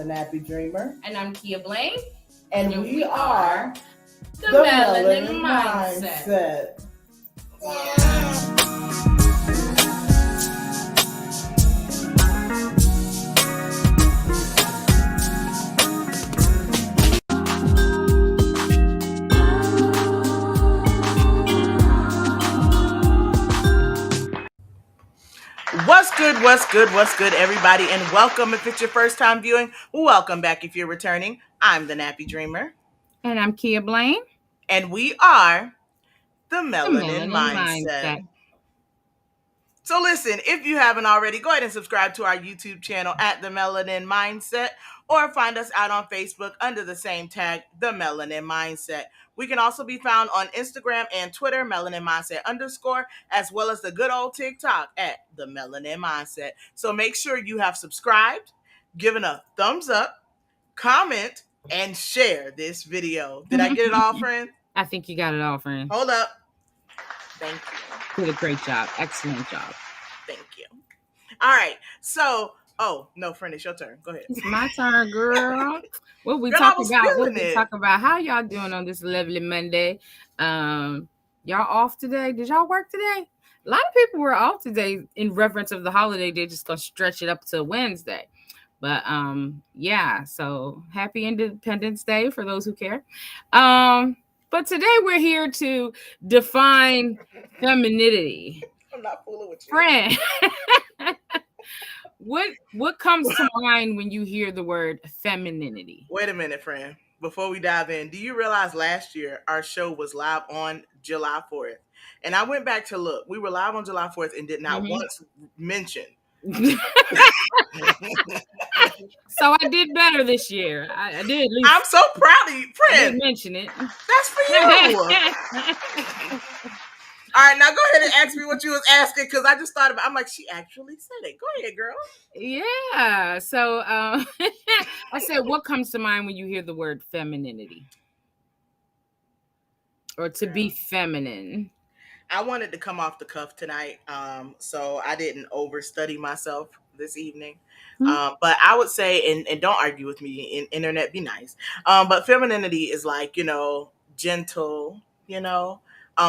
Nappy Dreamer. And I'm Kia Blaine. And we are the Melanin Mindset. What's good, everybody, and welcome if it's your first time viewing. Welcome back if you're returning. I'm the Nappy Dreamer. And I'm Kia Blaine. And we are the Melanin Mindset. So listen, if you haven't already, go ahead and subscribe to our YouTube channel at the Melanin Mindset, or find us out on Facebook under the same tag, the Melanin Mindset. We can also be found on Instagram and Twitter, Melanin Mindset _, as well as the good old TikTok at the Melanin Mindset. So make sure you have subscribed, given a thumbs up, comment, and share this video. Did I get it all, friend? I think you got it all, friend. Hold up. Thank you. Did a great job. Excellent job. Thank you. All right. So, no, friend, it's your turn. Go ahead. It's my turn, girl. What we talk about? How y'all doing on this lovely Monday? Y'all off today? Did y'all work today? A lot of people were off today in reference of the holiday. They're just gonna stretch it up to Wednesday. But yeah. So happy Independence Day for those who care. But today we're here to define femininity. I'm not fooling with you. Friend, what comes to mind when you hear the word femininity? Wait a minute, friend. Before we dive in, do you realize last year our show was live on July 4th? And I went back to look. We were live on July 4th and did not once mention. So I did better this year. I did at least. I'm so proud of you, friend. I did mention it. That's for you. All right, now go ahead and ask me what you was asking, because I just thought about it. I'm like, she actually said it. Go ahead, girl. Yeah. So I said, what comes to mind when you hear the word femininity? Or to be feminine? I wanted to come off the cuff tonight, so I didn't overstudy myself this evening. But I would say, and don't argue with me, internet, be nice. But femininity is like, gentle,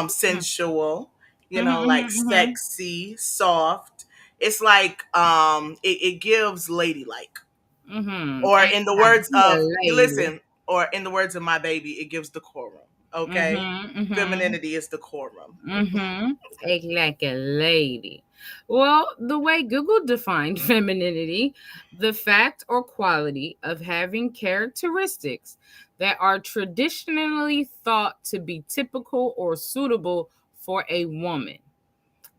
sensual, like sexy, soft. It's like it gives ladylike. Or in the words of or in the words of my baby, it gives decorum. Okay, femininity is decorum. Act like a lady. Well, the way Google defined femininity, the fact or quality of having characteristics that are traditionally thought to be typical or suitable for a woman.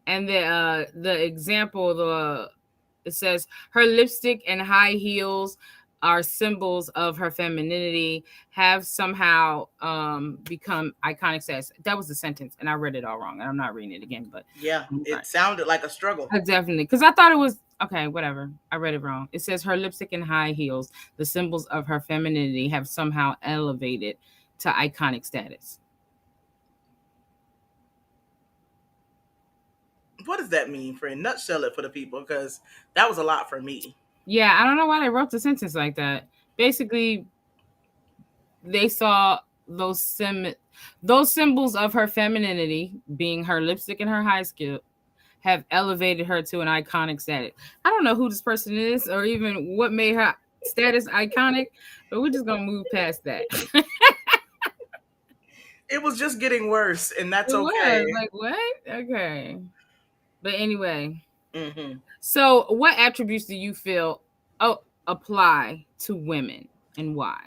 And the example, it says her lipstick and high heels are symbols of her femininity, have somehow become iconic status. That was the sentence, and I read it all wrong, and I'm not reading it again. But yeah, it sounded like a struggle. Definitely, because I thought it was okay. Whatever, I read it wrong. It says her lipstick and high heels, the symbols of her femininity, have somehow elevated to iconic status. What does that mean, friend? Nutshell it for the people, because that was a lot for me. Yeah, I don't know why they wrote the sentence like that. Basically, they saw those symbols of her femininity, being her lipstick and her high heel, have elevated her to an iconic status. I don't know who this person is or even what made her status iconic, but we're just going to move past that. It was just getting worse, and that's okay. Like, what? Okay. But anyway. So what attributes do you feel apply to women, and why?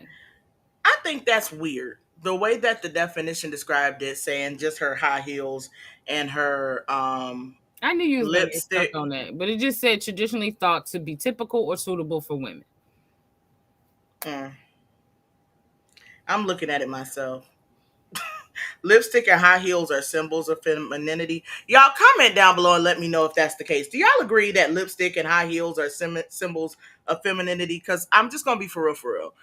I think that's weird. The way that the definition described it, saying just her high heels and her I knew you was lipstick on that, but it just said traditionally thought to be typical or suitable for women. I'm looking at it myself. Lipstick and high heels are symbols of femininity. Y'all comment down below and let me know if that's the case. Do y'all agree that lipstick and high heels are symbols of femininity? Because I'm just going to be for real.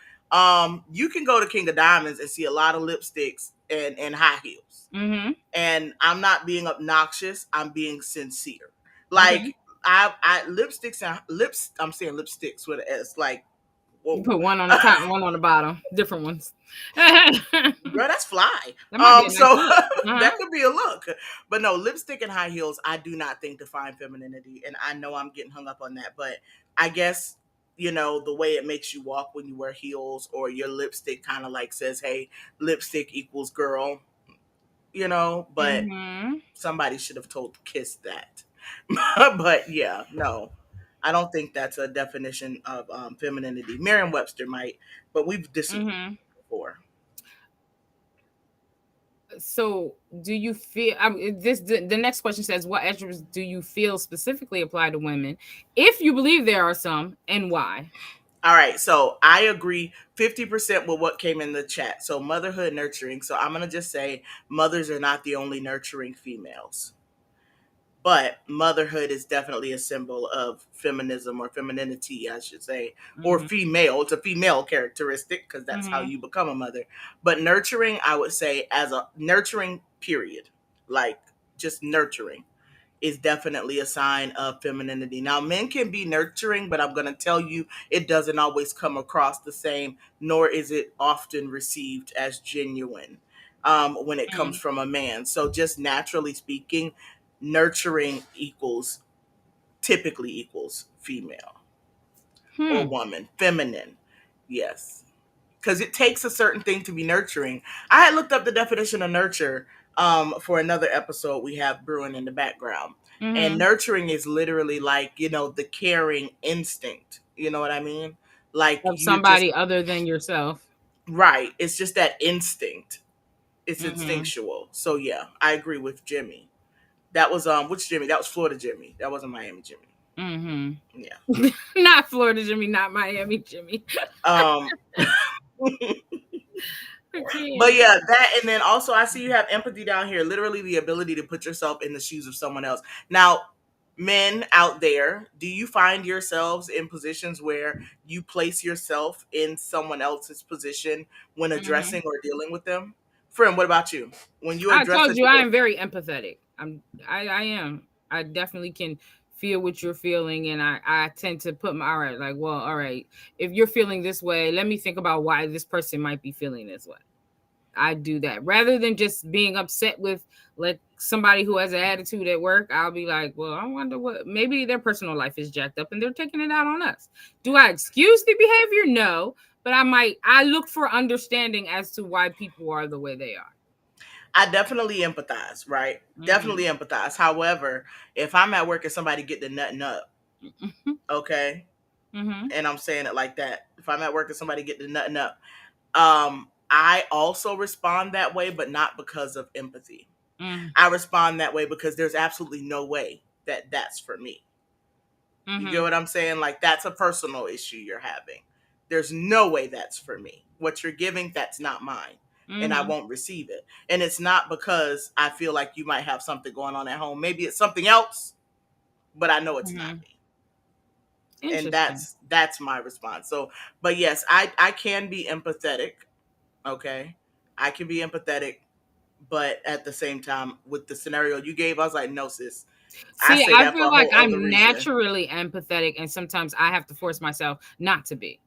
You can go to King of Diamonds and see a lot of lipsticks and high heels. And I'm not being obnoxious. I'm being sincere. Like, I lipsticks and lips. I'm saying lipsticks with an S. Like, You Whoa. put one on the top and one on the bottom, different ones. That Girl, that's fly. might be a nice So look. Uh-huh. that could be a look. But no, lipstick and high heels, I do not think define femininity. And I know I'm getting hung up on that, but I guess, the way it makes you walk when you wear heels, or your lipstick kind of like says, hey, lipstick equals girl, but Mm-hmm. somebody should have told Kiss that. But yeah, no. I don't think that's a definition of femininity. Merriam-Webster might, but we've disagreed Mm-hmm. before. So, do you feel the next question says, what attributes do you feel specifically apply to women, if you believe there are some, and why? All right, so I agree 50% with what came in the chat. So motherhood, nurturing. So I'm going to just say mothers are not the only nurturing females. But motherhood is definitely a symbol of feminism, or femininity, I should say, or Mm-hmm. female. It's a female characteristic because that's how Mm-hmm. you become a mother. But nurturing, I would say, as a nurturing period, like just nurturing, is definitely a sign of femininity. Now, men can be nurturing, but I'm going to tell you, it doesn't always come across the same, nor is it often received as genuine when it comes from a man. So, just naturally speaking, nurturing typically equals female or Hmm. woman, feminine. Yes, because it takes a certain thing to be nurturing. I had looked up the definition of nurture for another episode we have brewing in the background. And Mm-hmm. nurturing is literally like, the caring instinct. You know what I mean? Like Of you're just, somebody other than yourself. right. It's just that instinct. It's Mm-hmm. instinctual. So yeah, I agree with Jimmy. That was which Jimmy? That was Florida Jimmy. That wasn't Miami Jimmy. Mm-hmm. Yeah. Not Florida Jimmy, not Miami Jimmy. Um I But can't. yeah, that, and then also I see you have empathy down here, literally the ability to put yourself in the shoes of someone else. Now, men out there, do you find yourselves in positions where you place yourself in someone else's position when Mm-hmm. addressing or dealing with them? Friend, what about you? When you I address told a you I am very empathetic. I am. I definitely can feel what you're feeling, and I tend to put my all right, like, well, all right, if you're feeling this way, let me think about why this person might be feeling this way. I do that rather than just being upset with like somebody who has an attitude at work. I'll be like, well, I wonder what, maybe their personal life is jacked up and they're taking it out on us. Do I excuse the behavior? No, but I look for understanding as to why people are the way they are. I definitely empathize, right? Definitely Mm-hmm. empathize. However, if I'm at work and somebody get the nutting up, Mm-hmm. okay, Mm-hmm. and I'm saying it like that. If I'm at work and somebody get the nutting up, I also respond that way, but not because of empathy. I respond that way because there's absolutely no way that that's for me. You get Mm-hmm. what I'm saying? Like, that's a personal issue you're having. There's no way that's for me. What you're giving, that's not mine. And I Mm-hmm. won't receive it. And it's not because I feel like you might have something going on at home. Maybe it's something else, but I know it's not Mm-hmm. me. And Interesting. that's my response. So, but yes, I can be empathetic. Okay. I can be empathetic, but at the same time, with the scenario you gave, I was like, no, sis. I See, say I that for feel a like whole other I'm reason. naturally empathetic, and sometimes I have to force myself not to be.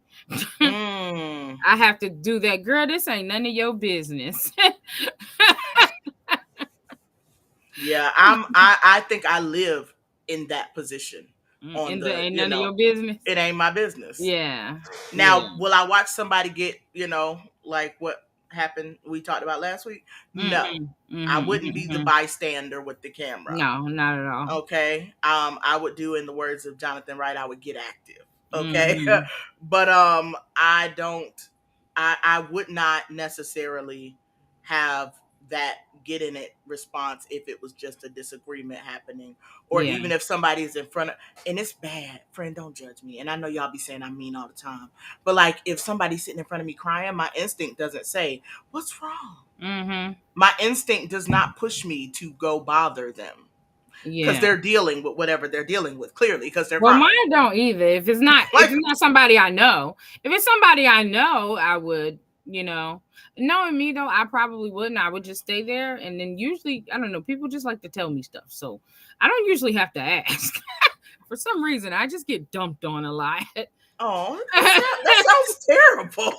Mm. I have to do that. Girl, this ain't none of your business. Yeah, I think I live in that position on And that the, ain't none of your business. it ain't my business. Yeah. Yeah. Now, will I watch somebody get, like what happened we talked about last week? No. Mm-hmm. I Mm-hmm. wouldn't be the Mm-hmm. bystander with the camera. No, not at all. Okay. I would do, in the words of Jonathan Wright, I would get active. Okay. Mm-hmm. But I don't, I would not necessarily have that get in it response if it was just a disagreement happening, or Yeah. even if somebody's in front of, and it's bad, friend, don't judge me. And I know y'all be saying I'm mean all the time, but like, if somebody's sitting in front of me crying, my instinct doesn't say, what's wrong? Mm-hmm. My instinct does not push me to go bother them, because Yeah. they're dealing with whatever they're dealing with, clearly, because they're Well, crying. mine don't either. If Like, it's not somebody I know, if it's somebody I know, I would, knowing me though, I probably wouldn't. I would just stay there, and then usually, I don't know, people just like to tell me stuff, so I don't usually have to ask. For some reason, I just get dumped on a lot. Oh, that sounds terrible.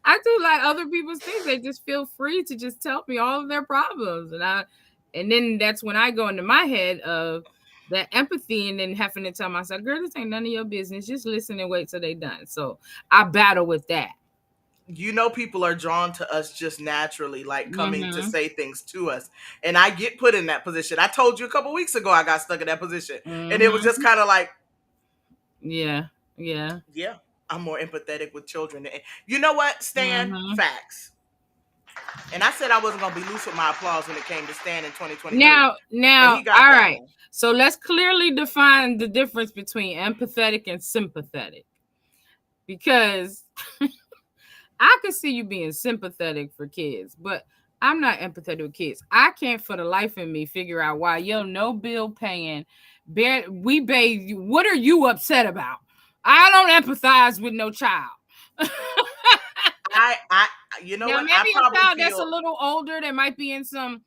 I do like other people's things. They just feel free to just tell me all of their problems, and then that's when I go into my head of that empathy, and then having to tell myself, "Girl, this ain't none of your business. Just listen and wait till they done." So I battle with that. You know, people are drawn to us just naturally, like coming to Mm-hmm. say things to us. And I get put in that position. I told you a couple weeks ago I got stuck in that position. And it was just Mm-hmm. kind of like, Yeah. yeah, I'm more empathetic with children. You know what, Stan? Mm-hmm. Facts. And I said I wasn't going to be loose with my applause when it came to Stan in 2023. Now, But he got all that right. one. So let's clearly define the difference between empathetic and sympathetic, because I can see you being sympathetic for kids, but I'm not empathetic with kids. I can't for the life of me figure out why your no bill paying, we bathe you. What are you upset about? I don't empathize with no child. I, you know Now, what? maybe I a probably child that's a feel little older, that might be in some,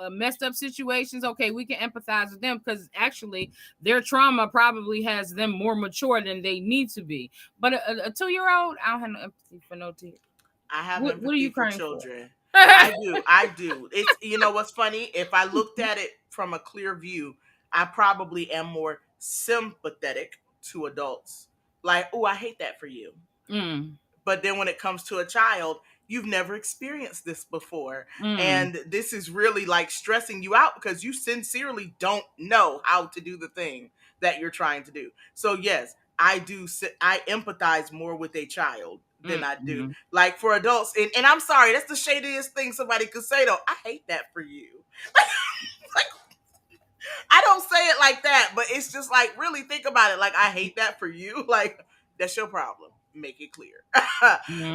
messed up situations. Okay, we can empathize with them because actually their trauma probably has them more mature than they need to be. But a 2-year-old, I don't have no empathy for no two. I have What are empathy you for crying for? children. I do. It's, you know what's funny? If I looked at it from a clear view, I probably am more sympathetic to adults. Like, oh, I hate that for you. Mm, But then when it comes to a child, you've never experienced this before. mm, And this is really like stressing you out because you sincerely don't know how to do the thing that you're trying to do. So, yes, I empathize more with a child than I do. mm. Like for adults, and I'm sorry, that's the shadiest thing somebody could say though. I hate that for you. Like, I don't say it like that, but it's just like, really think about it. Like, I hate that for you. Like, that's your problem. Make it clear.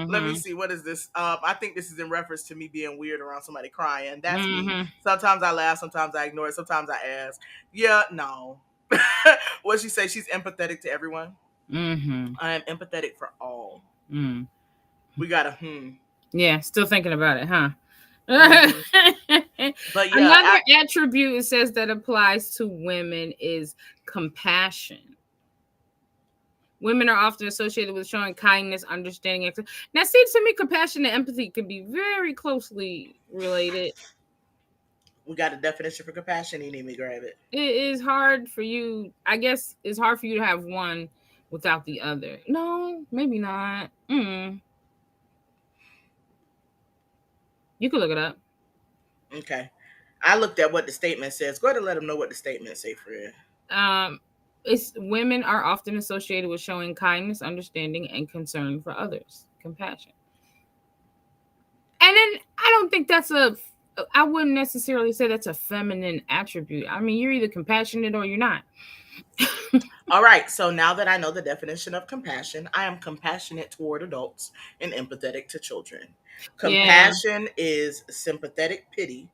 Let me Mm-hmm. see. What is this? I think this is in reference to me being weird around somebody crying. That's me. Mm-hmm. Sometimes I laugh. Sometimes I ignore it. Sometimes I ask. Yeah, no. What she say? She's empathetic to everyone. Mm-hmm. I am empathetic for all. Mm. We got a Yeah, still thinking about it, huh? Mhm. But yeah, Another attribute it says that applies to women is compassion. Women are often associated with showing kindness, understanding. Now, see, to me, compassion and empathy could be very closely related. we got a definition for compassion. You need me to grab it. It is hard for you. I guess it's hard for you to have one without the other. No, maybe not. You can look it up. Okay. I looked at what the statement says. Go ahead and let them know what the statement say for you. It's women are often associated with showing kindness, understanding, and concern for others. Compassion. And then I don't think I wouldn't necessarily say that's a feminine attribute. I mean, you're either compassionate or you're not. All right. So now that I know the definition of compassion, I am compassionate toward adults and empathetic to children. Yeah. Compassion is sympathetic pity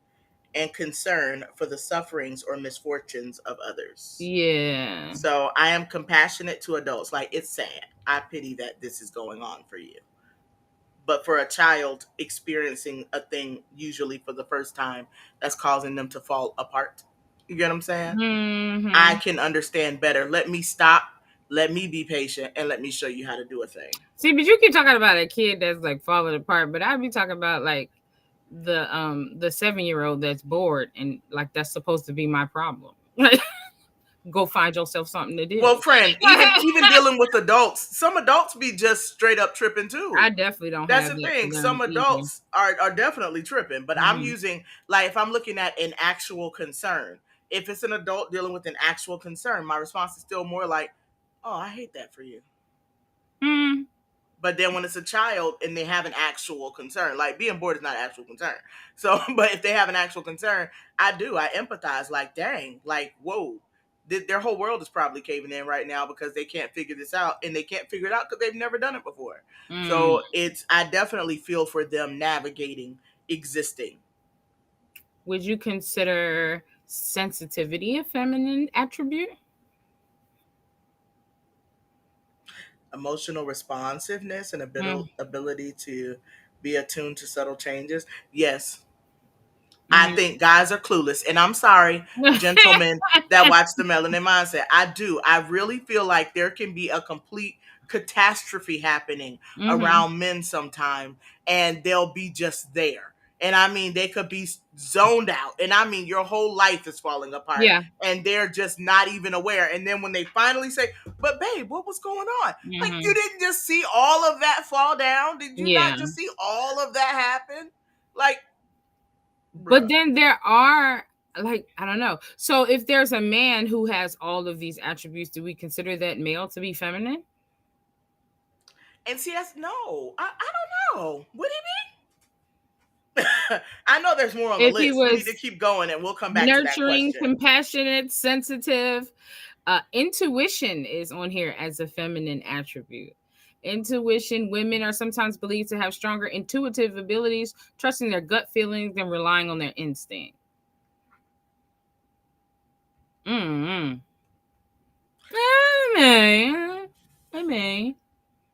and concern for the sufferings or misfortunes of others. Yeah. So I am compassionate to adults. Like, it's sad. I pity that this is going on for you. But for a child experiencing a thing, usually for the first time, that's causing them to fall apart. You get what I'm saying? I Mm-hmm. can understand better. Let me stop. Let me be patient, and let me show you how to do a thing. See, but you keep talking about a kid that's like falling apart, but I'd be talking about like the 7-year-old that's bored and like that's supposed to be my problem. Go find yourself something to do. Well, friend, even dealing with adults, some adults be just straight up tripping too. I definitely don't That's have the that thing. for Some them either. adults are definitely tripping, but I'm Mhm. using, like, if I'm looking at an actual concern, if it's an adult dealing with an actual concern, my response is still more like, oh, I hate that for you. Mm. But then when it's a child and they have an actual concern, like being bored is not an actual concern. So, but if they have an actual concern, I empathize. Like, dang, like, whoa, their whole world is probably caving in right now because they can't figure this out, and they can't figure it out because they've never done it before. Mm. So I definitely feel for them navigating existing. Would you consider sensitivity a feminine attribute? Emotional responsiveness and Mm. ability to be attuned to subtle changes. Yes, I think guys are clueless. And I'm sorry, gentlemen that watch the Melanin Mindset. I do. I really feel like there can be a complete catastrophe happening around men sometime, and they'll be just there. And I mean, they could be zoned out. And I mean, your whole life is falling apart. Yeah. And they're just not even aware. And then when they finally say, but babe, what was going on? Like, you didn't just see all of that fall down? Did you not just see all of that happen? Like, but then there are, like, I don't know. So if there's a man who has all of these attributes, do we consider that male to be feminine? And see, that's no. I don't know. What do you mean? I know there's more on the list. We need to keep going, and we'll come back to that question. Nurturing, compassionate, sensitive. Intuition is on here as a feminine attribute. Intuition, women are sometimes believed to have stronger intuitive abilities, trusting their gut feelings and relying on their instinct. I may.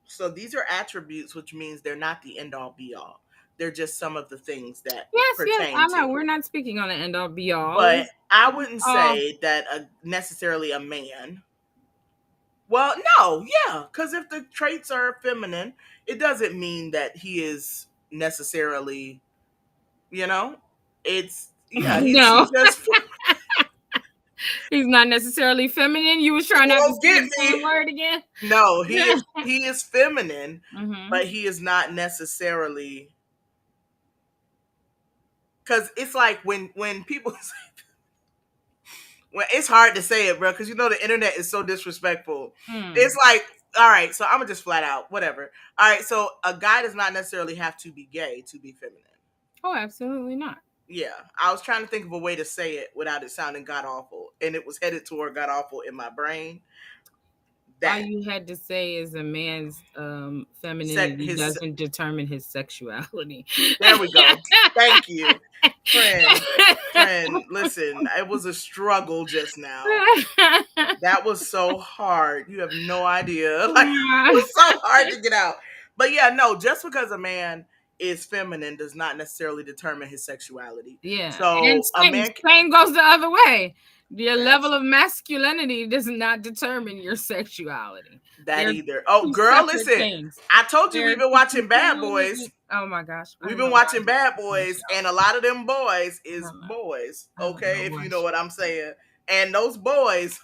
So these are attributes, which means they're not the end all be all. They're just some of the things that pertain I know to. we're not speaking on the end all be all. But I wouldn't say that necessarily a man. Well, no, yeah, because if the traits are feminine, it doesn't mean that he is necessarily, it's, he's just... He's not necessarily feminine. You was trying not to say the same word again? No, he is feminine, but he is not necessarily... Because it's like when people say... Well, it's hard to say it, bro, because the internet is so disrespectful. It's like, all right, so I'm going to just flat out, whatever. All right, so a guy does not necessarily have to be gay to be feminine. Oh, absolutely not. Yeah, I was trying to think of a way to say it without it sounding god-awful, and it was headed toward god-awful in my brain. All you had to say is a man's femininity doesn't determine his sexuality. There we go. Thank you. Friend, listen, it was a struggle just now. That was so hard. You have no idea. Like, it was so hard to get out. But yeah, no, just because a man is feminine does not necessarily determine his sexuality. Yeah. So and same goes the other way. Your level of masculinity does not determine your sexuality. Either. Oh, girl, listen. Things. I told you we've been watching Bad Boys. Oh my gosh. We've been watching Bad Boys, and a lot of them boys is boys. Okay, if you know what I'm saying. And those boys,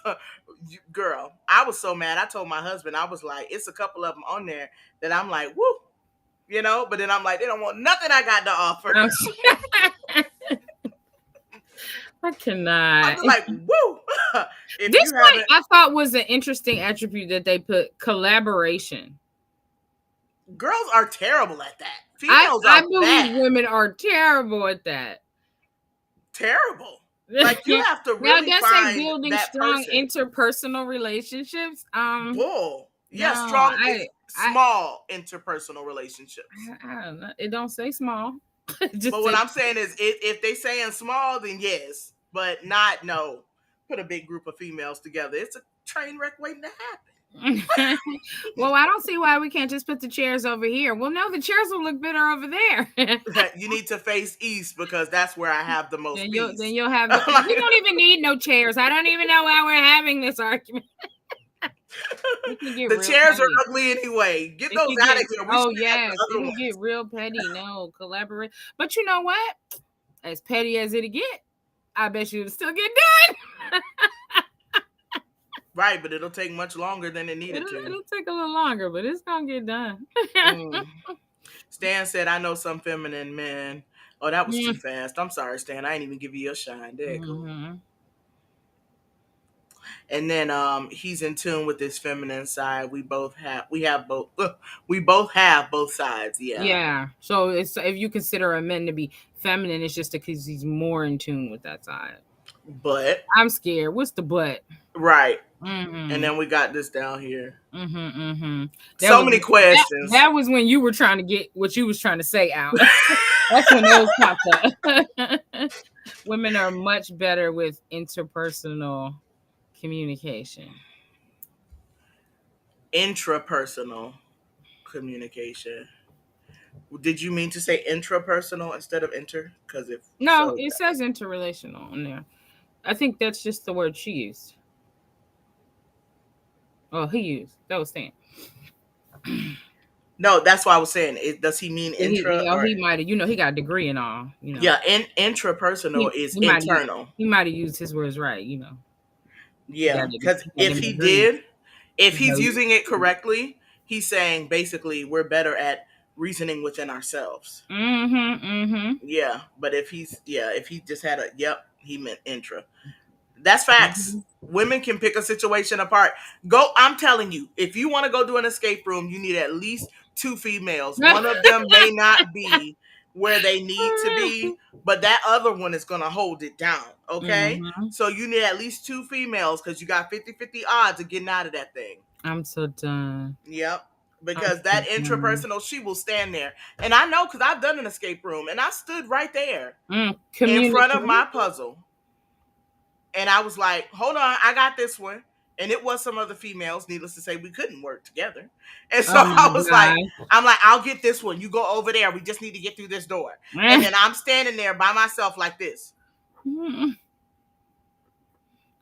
girl, I was so mad. I told my husband, I was like, it's a couple of them on there that I'm like, woo. But then I'm like, they don't want nothing I got to offer. I cannot. I'm like, woo. This one I thought was an interesting attribute that they put: collaboration. Girls are terrible at that. Females I believe bad. Women are terrible at that. Terrible. Like, you have to really find building that strong person. Interpersonal relationships. Bull. Yeah, no, strong. Small interpersonal relationships. I don't know. It don't say small. But what I'm saying is, if they saying small, then yes, but not no. Put a big group of females together. It's a train wreck waiting to happen. Well, I don't see why we can't just put the chairs over here. Well, no, the chairs will look better over there. You need to face east because that's where I have the most peace. Then you'll have. We don't even need no chairs. I don't even know why we're having this argument. The chairs are ugly anyway. Get those out of here. Yes, it can get real petty. No, collaborate. But you know what? As petty as it'll get, I bet you it'll still get done. Right, but it'll take much longer than it needed to. It'll take a little longer, but it's gonna get done. Stan said, "I know some feminine men." Oh, that was too fast. I'm sorry, Stan. I ain't even give you your shine. There you go. And then he's in tune with his feminine side. We both have both sides. Yeah. Yeah. So it's, if you consider a man to be feminine, it's just because he's more in tune with that side. But I'm scared. What's the but? Right. And then we got this down here. So many questions. That was when you were trying to get what you was trying to say out. That's when those popped up. Women are much better with interpersonal communication. Intrapersonal communication. Did you mean to say intrapersonal instead of inter? Because if No, so, it says interrelational in there. I think that's just the word she used. Oh, he used. That was Stan. no, that's why I was saying. Does he mean intra or He might have. He got a degree and all. yeah? Intrapersonal is He might have. internal. He might have used his words right. Yeah, because He got if them he degrees. did, if he's using it correctly, he's saying basically we're better at reasoning within ourselves. Yeah, but if he just had a he meant intra. That's facts. Women can pick a situation apart. I'm telling you, if you want to go do an escape room, you need at least 2 females. One of them may not be where they need to be, but that other one is going to hold it down. Okay. So you need at least 2 females because you got 50-50 odds of getting out of that thing. I'm so done. Yep. Because that intrapersonal, she will stand there. And I know because I've done an escape room and I stood right there in front of my puzzle. And I was like, hold on, I got this one. And it was some other females, needless to say, we couldn't work together. And so I was like, I'll get this one. You go over there. We just need to get through this door. And then I'm standing there by myself like this. You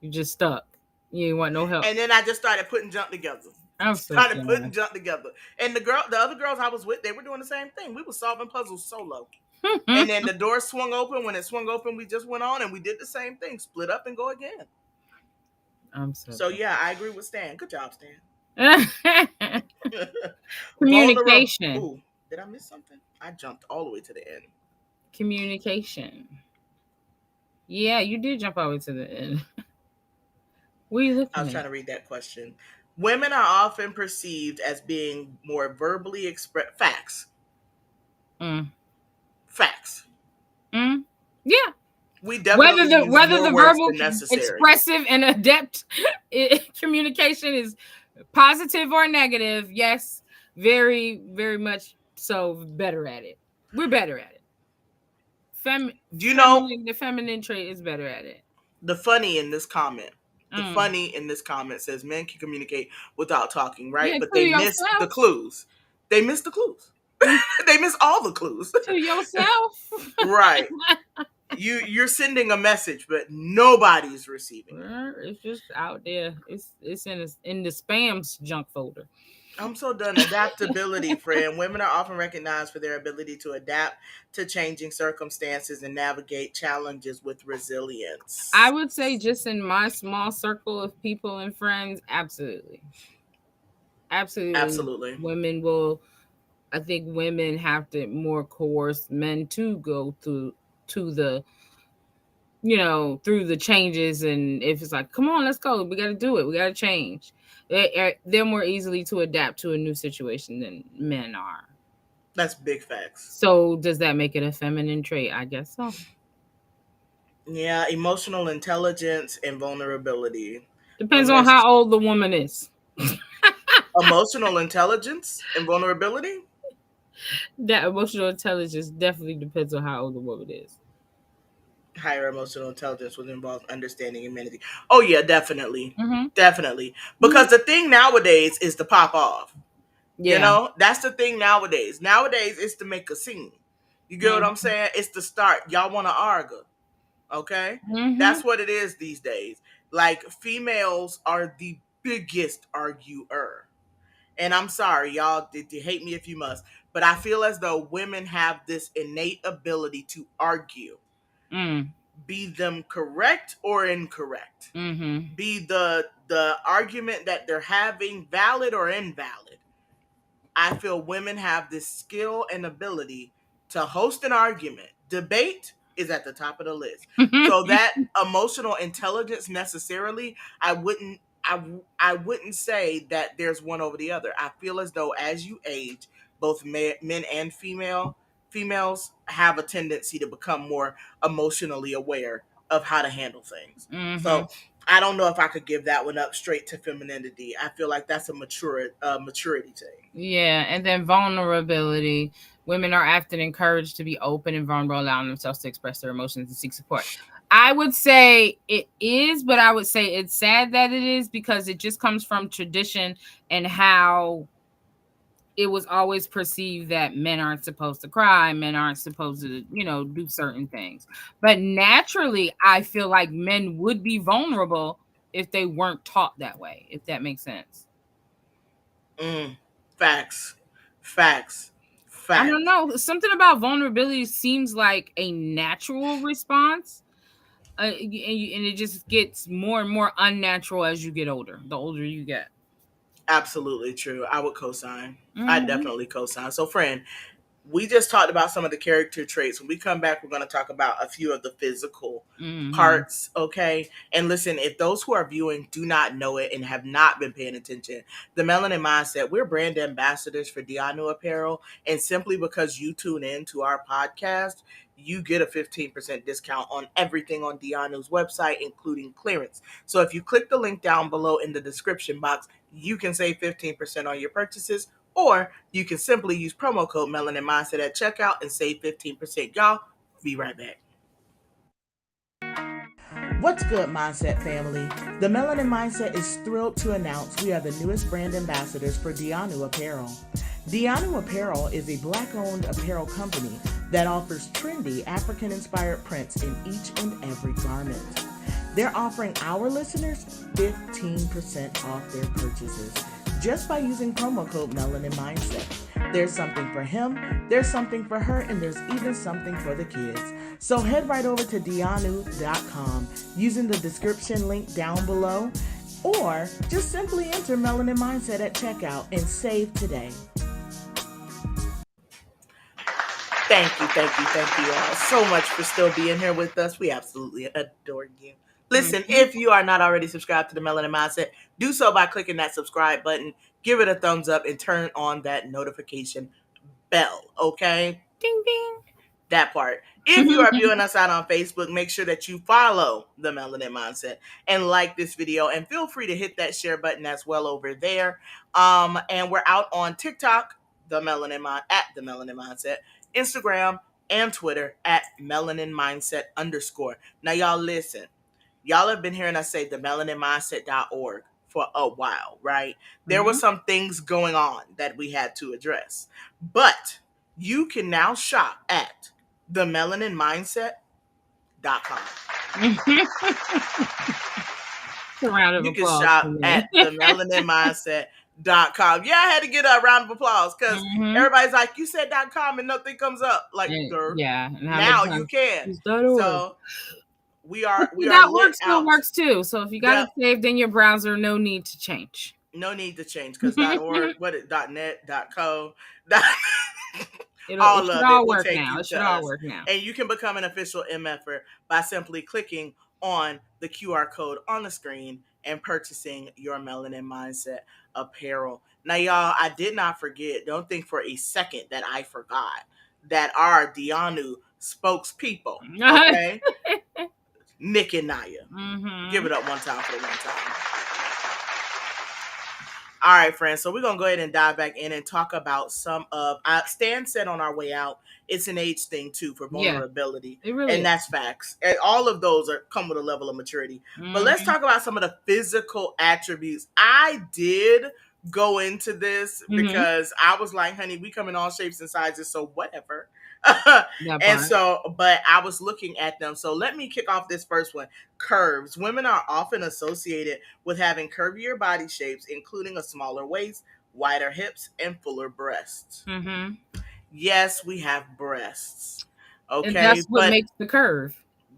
just stuck. You ain't want no help. And then I just started putting junk together. And the other girls I was with, they were doing the same thing. We were solving puzzles solo. And then the door swung open. When it swung open, we just went on and we did the same thing. Split up and go again. So yeah, I agree with Stan. Good job, Stan. Communication. Ooh, did I miss something? I jumped all the way to the end. Communication. Yeah, you did jump all the way to the end. What are you looking at? I was trying to read that question. Women are often perceived as being more verbally expressed. Facts. Facts. Yeah. We definitely whether the verbal, expressive, and adept communication is positive or negative, yes, very, very much so. Better at it. We're better at it. The feminine trait is better at it. The funny in this comment. Says men can communicate without talking, right? Yeah, but they miss the clues. They miss the clues. They miss all the clues. To yourself. Right. You're sending a message, but nobody's receiving it. It's just out there. It's in the spam junk folder. I'm so done. Adaptability, friend. Women are often recognized for their ability to adapt to changing circumstances and navigate challenges with resilience. I would say just in my small circle of people and friends, absolutely. I think women have to more coerce men to go through the through the changes, and if it's like, come on, let's go, we got to do it, we got to change, they're more easily to adapt to a new situation than men are. That's big facts. So does that make it a feminine trait? I guess so. Yeah, emotional intelligence and vulnerability. Depends on how old the woman is. Emotional intelligence and vulnerability? That emotional intelligence definitely depends on how old the woman is. Higher emotional intelligence would involve understanding humanity. Oh yeah, definitely. Definitely. Because the thing nowadays is to pop off. Yeah. That's the thing nowadays. Nowadays it's to make a scene. You get what I'm saying? It's to start. Y'all want to argue. Okay? That's what it is these days. Like, females are the biggest arguer. And I'm sorry, y'all, you hate me if you must, but I feel as though women have this innate ability to argue. Be them correct or incorrect. Be the argument that they're having valid or invalid. I feel women have this skill and ability to host an argument. Debate is at the top of the list. So that emotional intelligence necessarily, I wouldn't say that there's one over the other. I feel as though as you age, both men and females have a tendency to become more emotionally aware of how to handle things. So I don't know if I could give that one up straight to femininity. I feel like that's a maturity thing. Yeah, and then vulnerability. Women are often encouraged to be open and vulnerable, allowing themselves to express their emotions and seek support. I would say it is, but I would say it's sad that it is, because it just comes from tradition and how it was always perceived that men aren't supposed to cry, men aren't supposed to, do certain things. But naturally, I feel like men would be vulnerable if they weren't taught that way, if that makes sense. Facts. Facts. Facts. I don't know. Something about vulnerability seems like a natural response. And it just gets more and more unnatural as you get older, the older you get. Absolutely true. I would co-sign. I definitely co-sign. So, friend, we just talked about some of the character traits. When we come back, we're going to talk about a few of the physical parts, okay? And listen, if those who are viewing do not know it and have not been paying attention, the Melanin Mindset, we're brand ambassadors for Dianu Apparel. And simply because you tune in to our podcast, you get a 15% discount on everything on Dianu's website, including clearance. So if you click the link down below in the description box, you can save 15% on your purchases, or you can simply use promo code Melanin Mindset at checkout and save 15%. Y'all, be right back. What's good, Mindset family? The Melanin Mindset is thrilled to announce we are the newest brand ambassadors for Dianu Apparel. Dianu Apparel is a Black-owned apparel company that offers trendy African-inspired prints in each and every garment. They're offering our listeners 15% off their purchases just by using promo code Melanin Mindset. There's something for him, there's something for her, and there's even something for the kids. So head right over to dianu.com using the description link down below, or just simply enter Melanin Mindset at checkout and save today. Thank you all so much for still being here with us. We absolutely adore you. Listen, if you are not already subscribed to the Melanin Mindset, do so by clicking that subscribe button, give it a thumbs up, and turn on that notification bell, okay? Ding, ding. That part. If you are viewing us out on Facebook, make sure that you follow the Melanin Mindset and like this video, and feel free to hit that share button as well over there. And we're out on TikTok, at the Melanin Mindset, Instagram, and Twitter at Melanin Mindset _. Now, y'all listen. Y'all have been hearing us say the melaninmindset.org for a while, right? There were some things going on that we had to address. But you can now shop at themelanindmindset.com. A round of you applause. Can shop at themelanindmindset.com. Yeah, I had to get a round of applause because everybody's like, you said .com and nothing comes up. Like, yeah. Now you can. So we are that work still works too. So if you got it saved in your browser, no need to change. No need to change because .org, .net, .co, it should all work now. It should all work now. And you can become an official MFer by simply clicking on the QR code on the screen and purchasing your Melanin Mindset apparel. Now, y'all, I did not forget. Don't think for a second that I forgot that our Dianu spokespeople, okay? Nick and Naya. Give it up one time for the one time. All right, friends. So we're going to go ahead and dive back in and talk about some of... Stan said on our way out, it's an age thing, too, for vulnerability. Yeah, it really is. That's facts. And all of those come with a level of maturity. But let's talk about some of the physical attributes. I did go into this because I was like, honey, we come in all shapes and sizes, so whatever. And so, but I was looking at them. So let me kick off this first one. Curves. Women are often associated with having curvier body shapes, including a smaller waist, wider hips, and fuller breasts. Yes, we have breasts. Okay. And that's what makes the curve.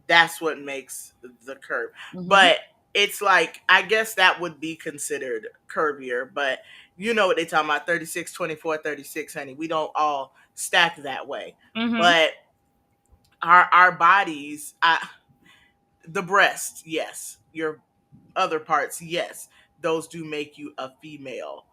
That's what makes the curve. But it's like, I guess that would be considered curvier, but you know what they talking about, 36, 24, 36, honey. We don't all stack that way. But our bodies, the breast, yes. Your other parts, yes. Those do make you a female.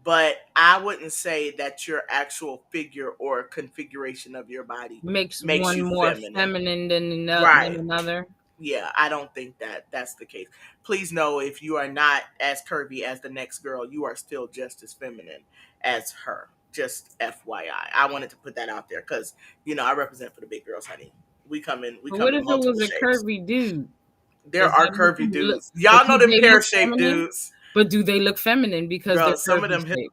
But I wouldn't say that your actual figure or configuration of your body makes one you more feminine than another. Yeah, I don't think that that's the case. Please know, if you are not as curvy as the next girl, you are still just as feminine as her. Just FYI. I wanted to put that out there because, I represent for the big girls, honey. We come in multiple shapes. What if it was a curvy dude? There are curvy dudes. Y'all know them pear-shaped dudes. But do they look feminine because they're some of them shaped?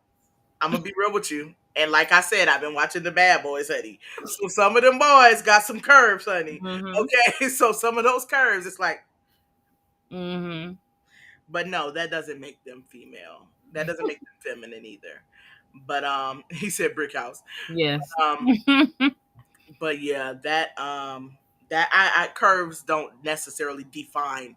I'm gonna be real with you. And like I said, I've been watching the Bad Boys, honey. So some of them boys got some curves, honey. Mm-hmm. Okay, so some of those curves, it's like, Mm-hmm. but no, that doesn't make them female. That doesn't make them feminine either. But he said brick house. Yes. Um, but yeah, that I curves don't necessarily define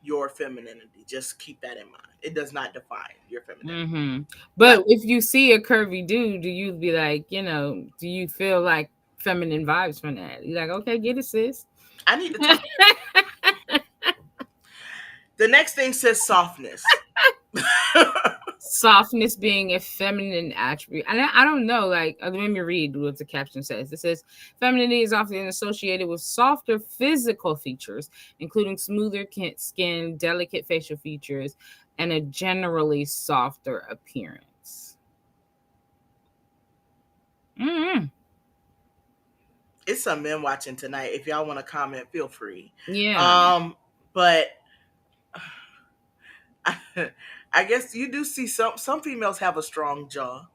your femininity. Just keep that in mind. It does not define your femininity. Mm-hmm. But But if you see a curvy dude, do you be like, do you feel like feminine vibes from that? You're like, okay, get it, sis. I need to talk. The next thing says softness. Softness being a feminine attribute. And I don't know, like, let me read what the caption says. It says, femininity is often associated with softer physical features, including smoother skin, delicate facial features, and a generally softer appearance. Mm-hmm. It's some men watching tonight. If y'all want to comment, feel free. Yeah. But I guess you do see some females have a strong jaw.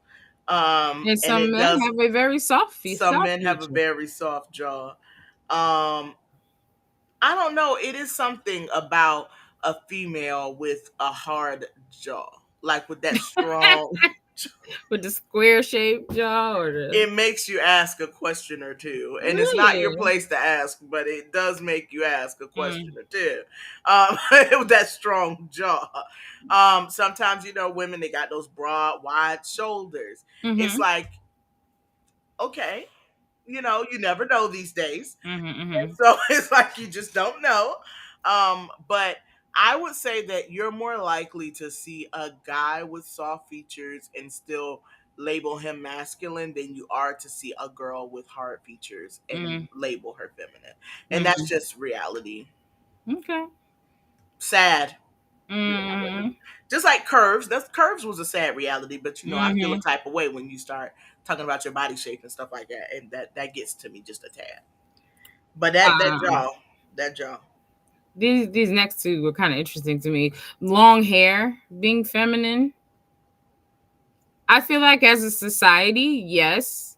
And And some it men does. have a very soft Some men have a feature. very soft jaw. I don't know. It is something about a female with a hard jaw, like with that strong. With the square shaped jaw or the It makes you ask a question or two, and it's not your really? place to ask, but it does make you ask a question Mm. or two. With that strong jaw. Sometimes women, they got those broad, wide shoulders. It's Mm-hmm. like, okay, you never know these days. Mm-hmm. Mm-hmm. So it's like you just don't know. But I would say that you're more likely to see a guy with soft features and still label him masculine than you are to see a girl with hard features and Mm. label her feminine. And that's Mm. just reality. Okay. Sad reality. Mm. Just like curves. That's curves was a sad reality, but I feel a Mm-hmm. type of way when you start talking about your body shape and stuff like that. And that gets to me just a tad. But Um, that jaw. these next two were kind of interesting to me. Long hair being feminine. I feel like as a society, yes,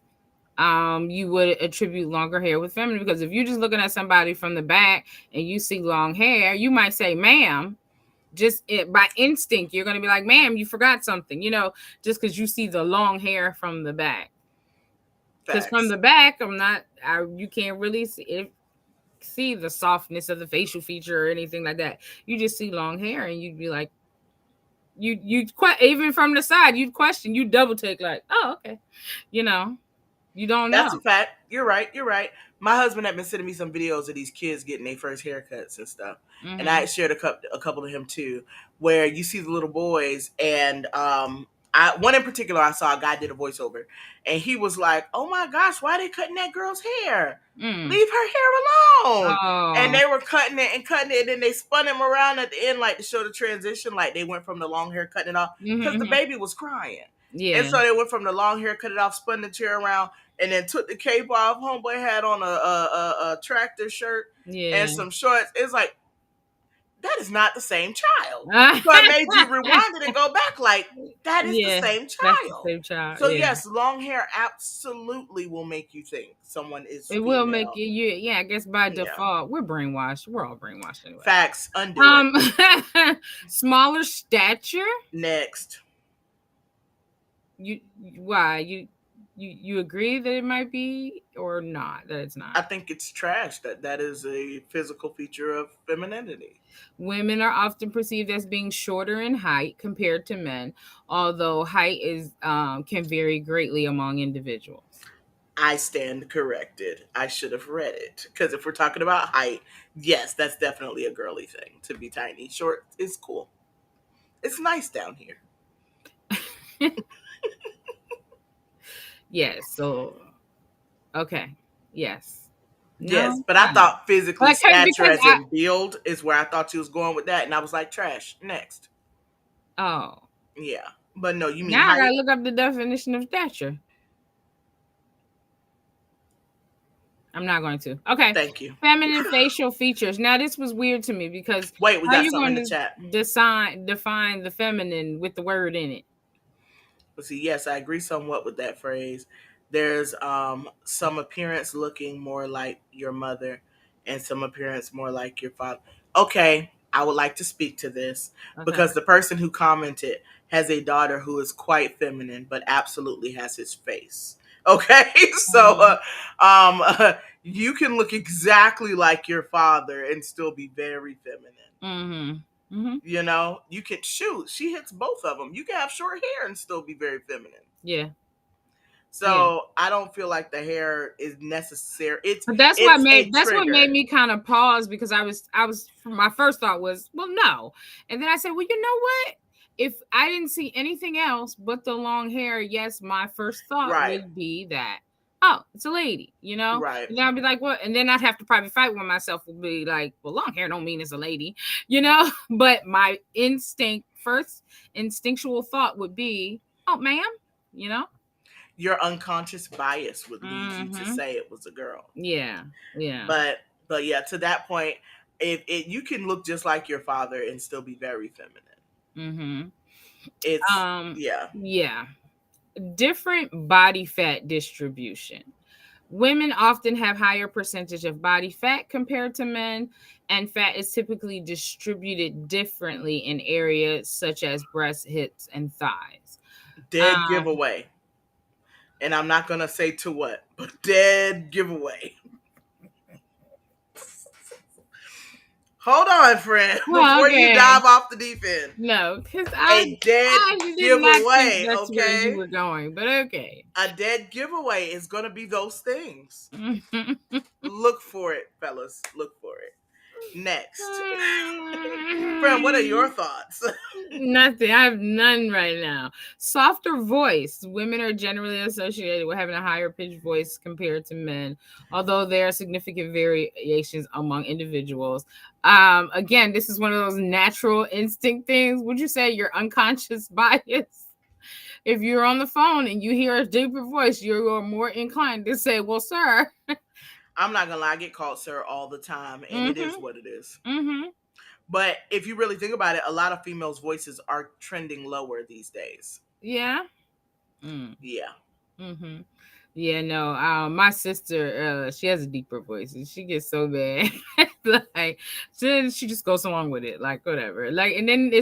you would attribute longer hair with feminine because if you're just looking at somebody from the back and you see long hair, you might say, "Ma'am." By instinct, you're going to be like, "Ma'am, you forgot something," just because you see the long hair from the back. Because from Facts. the back, you can't really see the softness of the facial feature or anything like that. You just see long hair, and you'd be like, even from the side, you'd question, you double take, like, "Oh, okay," you don't know. That's a fact. You're right. You're right. My husband had been sending me some videos of these kids getting their first haircuts and stuff, and I Mm-hmm. had shared a couple of him too, where you see the little boys, and one in particular, I saw a guy did a voiceover, and he was like, "Oh my gosh, why are they cutting that girl's hair? Mm. Leave her hair alone." And Oh. they were cutting it and cutting it, and then they spun him around at the end, like to show the transition, like they went from the long hair cutting it off because the Mm-hmm. baby was crying. And Yeah. so they went from the long hair, cut it off, spun the chair around, and then took the cape off. Homeboy had on a tractor shirt Yeah. and some shorts. It's like, that is not the same child. So it made you rewind it and go back, like, that is the Yeah, same that's the child. same child. So Yeah. yes, long hair absolutely will make you think someone is It will make female. you, yeah, I guess by Yeah. default, we're brainwashed. We're all brainwashed anyway. Facts, undo it. Smaller stature. Next. Why? You agree that it might be or not, that it's I not? think it's trash. That is a physical feature of femininity. Women are often perceived as being shorter in height compared to men, although height can vary greatly among individuals. I stand corrected. I should have read it. Because if we're talking about height, yes, that's definitely a girly thing to be tiny. Short is cool. It's nice down here. Yes, so okay. Yes. Yes, No. but I thought physically Like, stature because as in build is where I thought you was going with that. And I was like, trash. Next. oh, Yeah. But no, you mean now I gotta height? look up the definition of stature. I'm not going to. Okay. Thank you. Feminine facial features. Now this was weird to me because Wait, we how are got you something going in the to chat. define the feminine with the word in it? But see, yes, I agree somewhat with that phrase. There's some appearance looking more like your mother and some appearance more like your father. Okay, I would like to speak to this Okay. because the person who commented has a daughter who is quite feminine but absolutely has his face. Okay, so you can look exactly like your father and still be very feminine. Mm-hmm. Mm-hmm. You know, you can shoot. She hits both of them. You can have short hair and still be very feminine. Yeah. So I don't feel like the hair is necessary. But It's a that's what made trigger. me kind of pause, because I was my first thought was, well, no. And then I said, well, you know what? If I didn't see anything else but the long hair, yes, my first thought Right. would be that, oh, it's a lady, you know? Right. And then I'd be like, what? And then I'd have to probably fight with myself, would be like, well, long hair don't mean it's a lady, you know? But my first instinctual thought would be, oh, ma'am, you know? Your unconscious bias would lead you to Mm-hmm. say it was a girl. Yeah. Yeah. But yeah, to that point, if you can look just like your father and still be very feminine. Mm-hmm. It's yeah. Yeah. Different body fat distribution. Women often have higher percentage of body fat compared to men, and fat is typically distributed differently in areas such as breasts, hips, and thighs. Dead giveaway. And I'm not gonna say to what, but dead giveaway. Hold on, friend, before you dive off the deep end. No, because a dead did not think giveaway. that's where Okay, you were going, but okay. A dead giveaway is gonna be those things. Look for it, fellas. Look for it. Next, friend, what are your thoughts? Nothing. I have none right now. Softer voice. Women are generally associated with having a higher pitched voice compared to men, although there are significant variations among individuals. Again, this is one of those natural instinct things. Would you say your unconscious bias? If you're on the phone and you hear a deeper voice, you're more inclined to say, well, sir. I'm not gonna lie, I get called sir all the time, and it is what it is. Mm-hmm. But if you really think about it, a lot of females' voices are trending lower these days. Yeah. Yeah. Mm-hmm. Yeah, no. My sister, she has a deeper voice, and she gets so bad. Like, she just goes along with it, like whatever. Like, and then you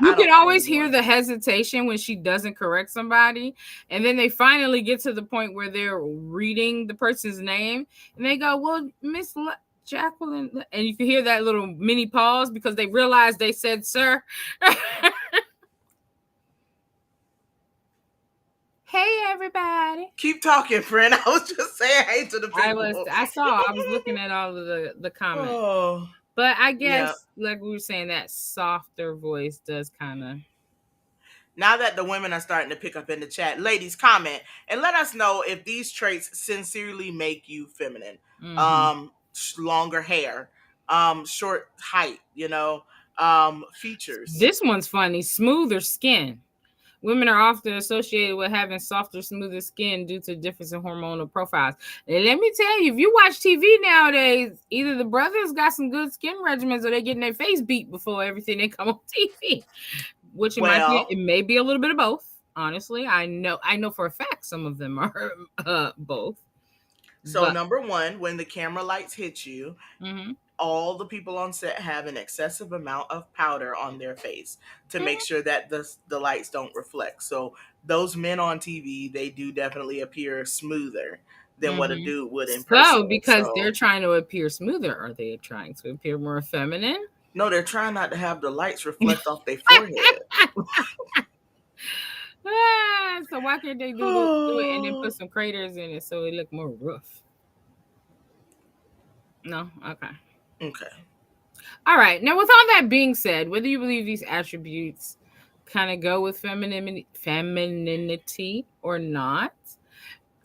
can always hear the hesitation when she doesn't correct somebody, and then they finally get to the point where they're reading the person's name, and they go, "Well, Miss Jacqueline," and you can hear that little mini pause because they realize they said "sir." Hey, everybody. Keep talking, friend. I was just saying hey to the people. I was looking at all of the comments. Oh, but I guess, like we were saying, that softer voice does kind of. Now that the women are starting to pick up in the chat, ladies, comment and let us know if these traits sincerely make you feminine. Mm-hmm. Longer hair, short height, features. This one's funny. Smoother skin. Women are often associated with having softer, smoother skin due to difference in hormonal profiles. And let me tell you, if you watch TV nowadays, either the brothers got some good skin regimens or they're getting their face beat before everything they come on TV. Which it may be a little bit of both. Honestly, I know for a fact some of them are both. So number one, when the camera lights hit you, mm-hmm. all the people on set have an excessive amount of powder on their face to make sure that the lights don't reflect. So those men on TV, they do definitely appear smoother than what a dude would in person. So because they're trying to appear smoother, are they trying to appear more feminine? No, they're trying not to have the lights reflect off their forehead. So why can't they do it and then put some craters in it so it look more rough? No? Okay. All right. Now, with all that being said, whether you believe these attributes kind of go with femininity or not,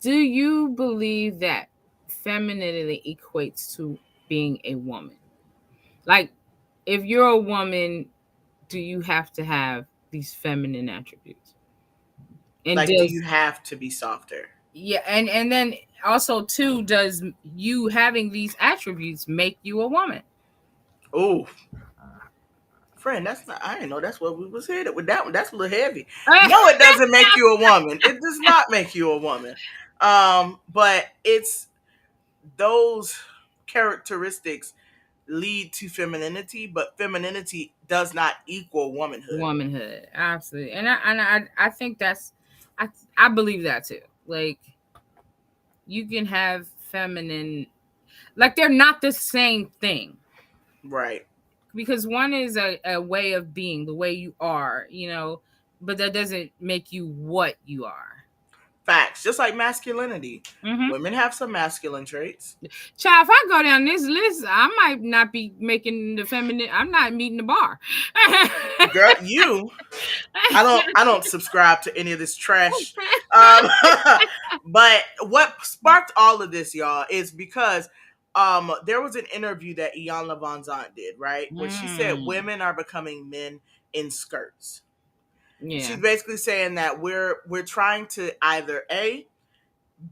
do you believe that femininity equates to being a woman? Like, if you're a woman, do you have to have these feminine attributes? And do you have to be softer? Yeah, and then also too, does you having these attributes make you a woman? Oh, friend. That's not. I didn't know that's what we was headed with that one. That's a little heavy. No, it doesn't make you a woman. It does not make you a woman. But it's those characteristics lead to femininity, but femininity does not equal womanhood. Womanhood, absolutely, and I think I believe that too. Like, you can have feminine, like, they're not the same thing, Right? Because one is a way of being, the way you are, but that doesn't make you what you are. Facts. Just like masculinity. Mm-hmm. Women have some masculine traits. Child, if I go down this list, I might not be making the feminine. I'm not meeting the bar. Girl, I don't subscribe to any of this trash. But what sparked all of this, y'all, is because there was an interview that Iyanla Vanzant did, right? Where she said women are becoming men in skirts. Yeah. She's basically saying that we're trying to either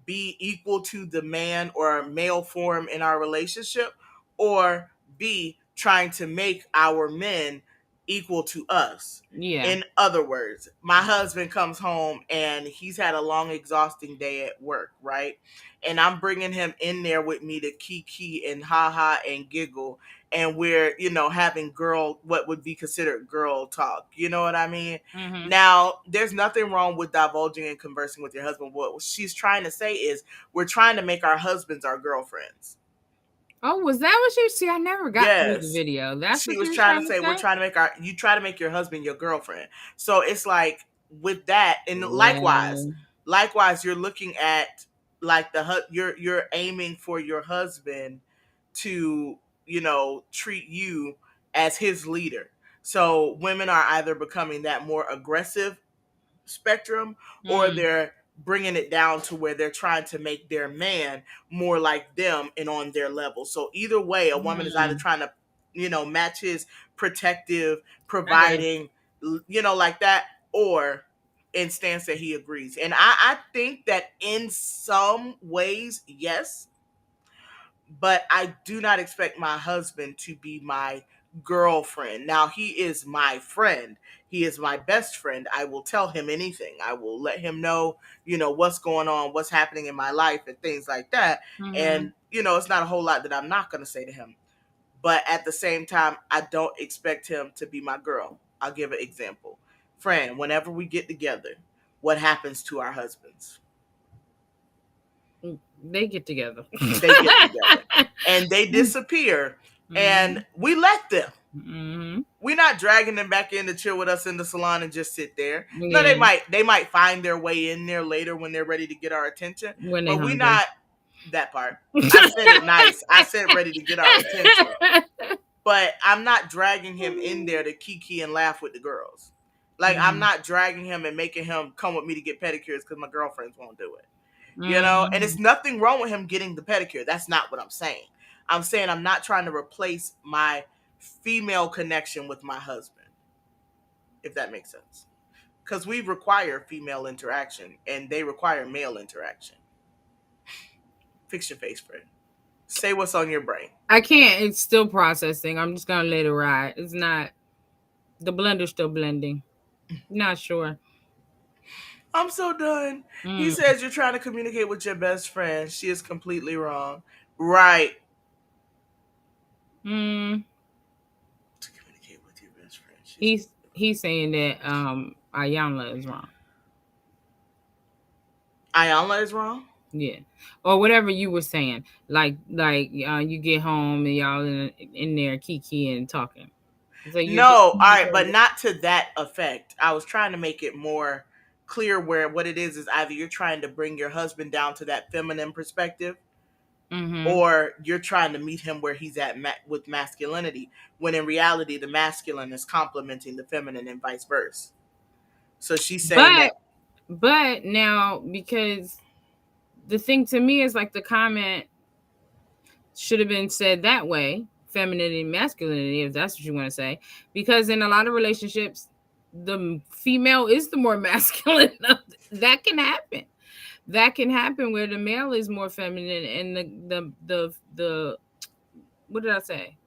be equal to the man or male form in our relationship, or B, trying to make our men equal to us. Yeah. In other words, my husband comes home and he's had a long, exhausting day at work, right? And I'm bringing him in there with me to kiki and ha and giggle. And we're, having what would be considered girl talk. You know what I mean? Mm-hmm. Now, there's nothing wrong with divulging and conversing with your husband. What she's trying to say is we're trying to make our husbands our girlfriends. Oh, was that what she see? I never got through the video. That's she what was trying to say. We're trying to you try to make your husband your girlfriend. So it's like with that, and likewise, you're looking at like you're aiming for your husband to treat you as his leader. So women are either becoming that more aggressive spectrum, or they're bringing it down to where they're trying to make their man more like them and on their level. So either way, a woman is either trying to, match his protective, providing, like that, or in stance that he agrees. And I think that in some ways, yes, but I do not expect my husband to be my girlfriend. Now, he is my friend. He is my best friend. I will tell him anything. I will let him know, what's going on, what's happening in my life and things like that. Mm-hmm. And, it's not a whole lot that I'm not going to say to him. But at the same time, I don't expect him to be my girl. I'll give an example. Friend, whenever we get together, what happens to our husbands? They get together. And they disappear. Mm-hmm. And we let them. Mm-hmm. We're not dragging them back in to chill with us in the salon and just sit there. Yeah. No, they might find their way in there later when they're ready to get our attention. But we're not that part. I said it nice. I said ready to get our attention. But I'm not dragging him in there to kiki and laugh with the girls. Like, I'm not dragging him and making him come with me to get pedicures because my girlfriends won't do it. And it's nothing wrong with him getting the pedicure. That's not what I'm saying. I'm saying I'm not trying to replace my female connection with my husband, if that makes sense. Because we require female interaction and they require male interaction. Fix your face, friend. Say what's on your brain. I can't. It's still processing. I'm just going to let it ride. It's not. The blender's still blending. Not sure. I'm so done. He says you're trying to communicate with your best friend. She is completely wrong. Right. To communicate with your best friend. He's saying that Iyanla is wrong. Iyanla is wrong? Yeah. Or whatever you were saying. Like you get home and y'all in there kiki and talking. So no, all right, but not to that effect. I was trying to make it more clear where what it is either you're trying to bring your husband down to that feminine perspective, or you're trying to meet him where he's at with masculinity, when in reality the masculine is complementing the feminine and vice versa. So she's saying but now, because the thing to me is like the comment should have been said that way, femininity and masculinity, if that's what you want to say, because in a lot of relationships the female is the more masculine. That can happen where the male is more feminine and the what did I say?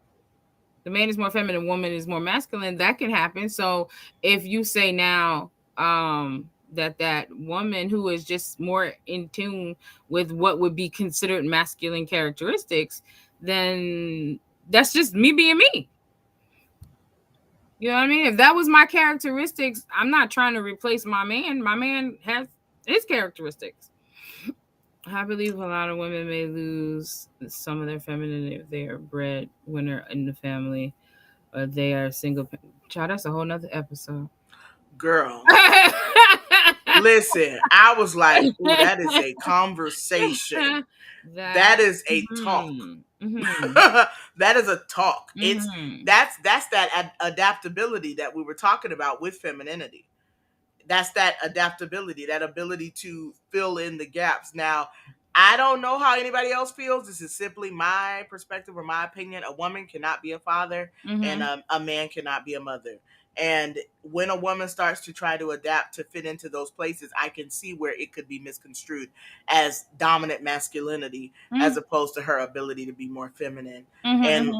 the man is more feminine, woman is more masculine, that can happen. So if you say now that woman who is just more in tune with what would be considered masculine characteristics, then that's just me being me. You know what I mean? If that was my characteristics, I'm not trying to replace my man. My man has his characteristics. I believe a lot of women may lose some of their femininity if they are breadwinner in the family, or they are single. Child, that's a whole nother episode. Girl, listen, I was like, "Ooh, that is a conversation. That is a talk. That is a talk. It's that's that adaptability that we were talking about with femininity. That's that adaptability, that ability to fill in the gaps. Now, I don't know how anybody else feels. This is simply my perspective or my opinion. A woman cannot be a father, and a man cannot be a mother. And when a woman starts to try to adapt to fit into those places, I can see where it could be misconstrued as dominant masculinity as opposed to her ability to be more feminine and,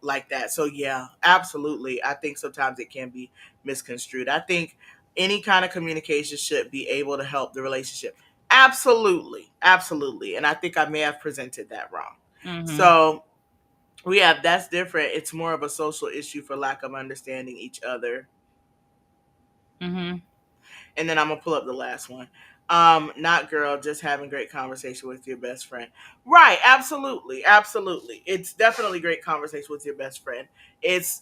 like that. So, yeah, absolutely. I think sometimes it can be misconstrued. I think any kind of communication should be able to help the relationship. Absolutely. Absolutely. And I think I may have presented that wrong. So that's different. It's more of a social issue for lack of understanding each other. And then I'm gonna pull up the last one. Not girl, just having great conversation with your best friend. Right, absolutely, absolutely. It's definitely great conversation with your best friend.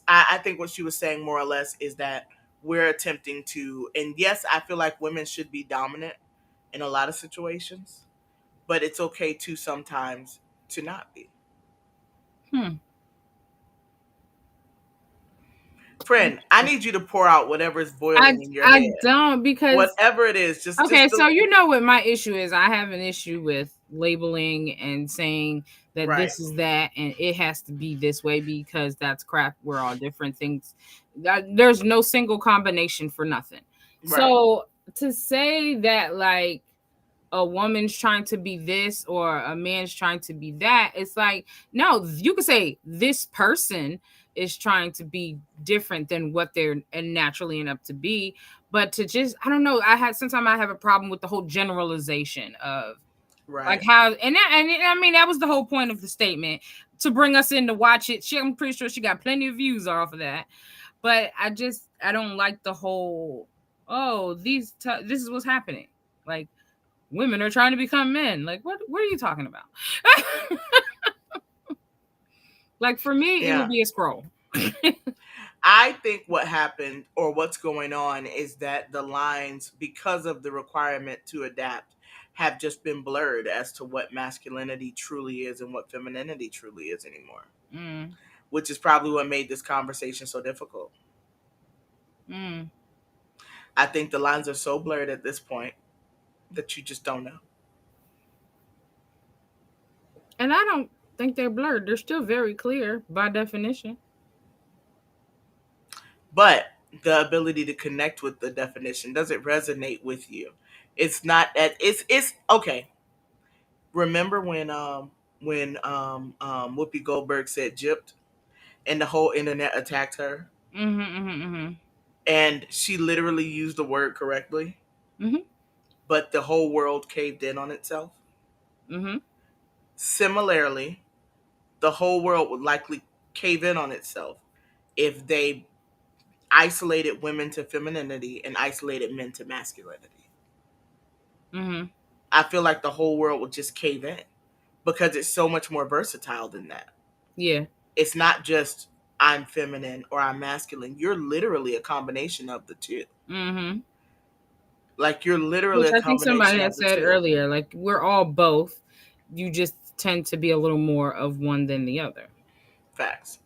I think what she was saying more or less is that we're attempting to, and yes, I feel like women should be dominant in a lot of situations, but it's okay to sometimes to not be. Friend, I need you to pour out whatever is boiling in your head. I don't, because whatever it is, just okay. just so you know what my issue is? I have an issue with labeling and saying that this is that and it has to be this way because that's crap. We're all different things. There's no single combination for nothing. Right. So to say that like a woman's trying to be this or a man's trying to be that, it's like, no, you could say this person is trying to be different than what they're naturally enough to be. But to just, I don't know, sometimes I have a problem with the whole generalization of like how, and I mean, that was the whole point of the statement, to bring us in to watch it. I'm pretty sure she got plenty of views off of that. But I don't like the whole, oh, this is what's happening. Like, women are trying to become men. Like, what are you talking about? Like, for me, it would be a scroll. I think what happened or what's going on is that the lines, because of the requirement to adapt, have just been blurred as to what masculinity truly is and what femininity truly is anymore. Which is probably what made this conversation so difficult. I think the lines are so blurred at this point that you just don't know. And I don't think they're blurred. They're still very clear by definition. But the ability to connect with the definition, does it resonate with you? It's not that it's okay. Remember when Whoopi Goldberg said gypped and the whole internet attacked her? And she literally used the word correctly. But the whole world caved in on itself. Similarly, the whole world would likely cave in on itself if they isolated women to femininity and isolated men to masculinity. I feel like the whole world would just cave in because it's so much more versatile than that. Yeah. It's not just I'm feminine or I'm masculine. You're literally a combination of the two. Like, you're literally a combination of the two. I think somebody had said earlier, like, we're all both. You just tend to be a little more of one than the other. Facts.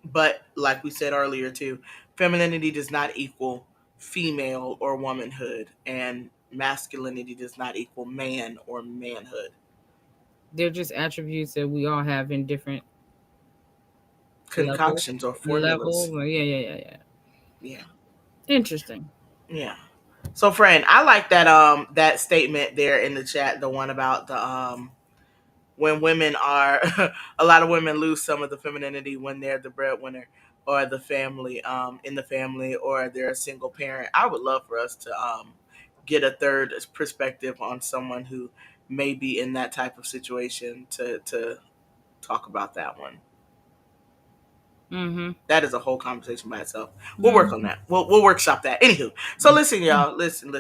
But like we said earlier too, femininity does not equal female or womanhood, and masculinity does not equal man or manhood. They're just attributes that we all have in different concoctions or formulas. Yeah. Interesting. Yeah. So, friend, I like that that statement there in the chat, the one about when women are a lot of women lose some of the femininity when they're the breadwinner or the family in the family, or they're a single parent. I would love for us to get a third perspective on someone who may be in that type of situation to talk about that one. Mm-hmm. That is a whole conversation by itself. We'll work on Mm-hmm. that. We'll workshop that. Anywho, so listen, y'all. Listen.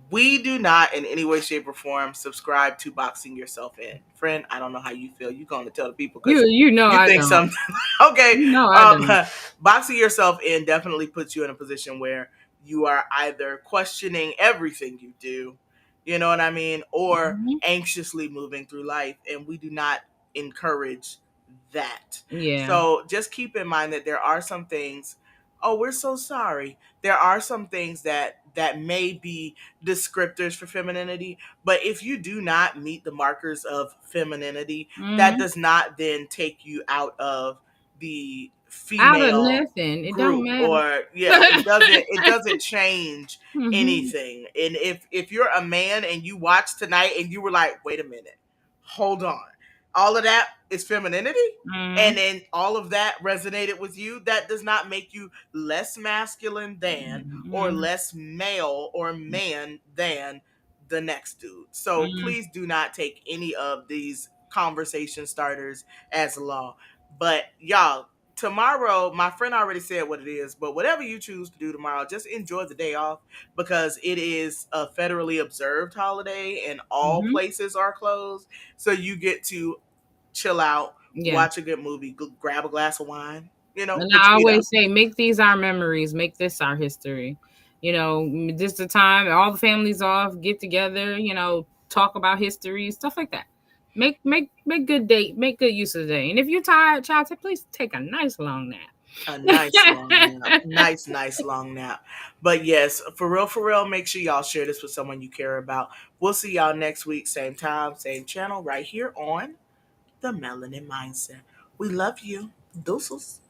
We do not in any way, shape, or form subscribe to boxing yourself in. Friend, I don't know how you feel. You're going to tell the people because You know you I think don't. something. Okay. You know I don't. Boxing yourself in definitely puts you in a position where you are either questioning everything you do, you know what I mean, or Mm-hmm. anxiously moving through life. And we do not encourage that. Yeah. So just keep in mind that there are some things. Oh, we're so sorry. There are some things that may be descriptors for femininity, but if you do not meet the markers of femininity, that Mm-hmm. does not then take you out of the Out of female nothing. It don't group, matter. or yeah, it doesn't change Mm-hmm. anything. And if you're a man and you watch tonight and you were like, wait a minute, hold on, all of that is femininity, and Mm-hmm. then all of that resonated with you, that does not make you less masculine than, or Mm-hmm. less male or man than the next dude. So Mm-hmm. please do not take any of these conversation starters as law. But y'all, tomorrow, my friend already said what it is, but whatever you choose to do tomorrow, just enjoy the day off, because it is a federally observed holiday and all Mm-hmm. places are closed. So you get to chill out, Yeah. watch a good movie, grab a glass of wine, And put I your feet up. always say, make these our memories, make this our history. This the time all the families off, get together, talk about history, stuff like that. Make good date, make good use of the day. And if you're tired, child, please take a nice long A nice long nap. nap. Nice long nap. But yes, for real, make sure y'all share this with someone you care about. We'll see y'all next week, same time, same channel, right here on The Melanin Mindset. We love you. Deuces.